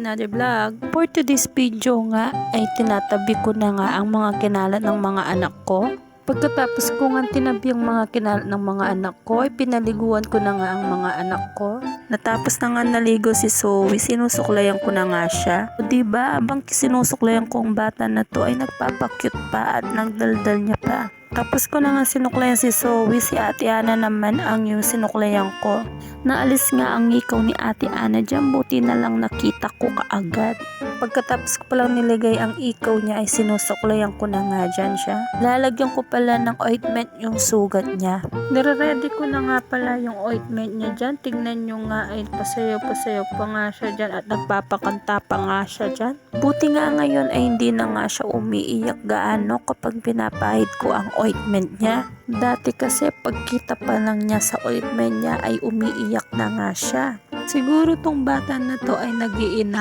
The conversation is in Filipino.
another vlog. For today's video nga ay tinatabi ko na nga ang mga kinalat ng mga anak ko. Pagkatapos ko nga tinabi ang mga kinalat ng mga anak ko ay pinaliguan ko na nga ang mga anak ko. Natapos na nga naligo si Zoe, sinusuklayan ko na nga siya. O diba, abang sinusuklayan ko ang bata na to ay nagpapakyut pa at nagdaldal niya pa. Tapos ko na nga sinuklayan si Zoe, si Ate Ana naman ang yung sinuklayan ko. Naalis nga ang ngikaw ni Ate Ana dyan, buti na lang nakita ko kaagad. Pagkatapos ko palang nilagay ang ikaw niya ay sinusuklayan ko na nga dyan siya. Lalagyan ko pala ng ointment yung sugat niya. Nire-ready ko na nga pala yung ointment niya dyan. Tignan nyo nga ay pasayaw-pasayaw pa nga siya dyan at nagpapakanta pa nga siya dyan. Buti nga ngayon ay hindi na nga siya umiiyak gaano kapag pinapahid ko ang ointment niya. Dati kasi pagkita pa lang niya sa ointment niya ay umiiyak na nga siya. Siguro tong bata na to ay nag-iinar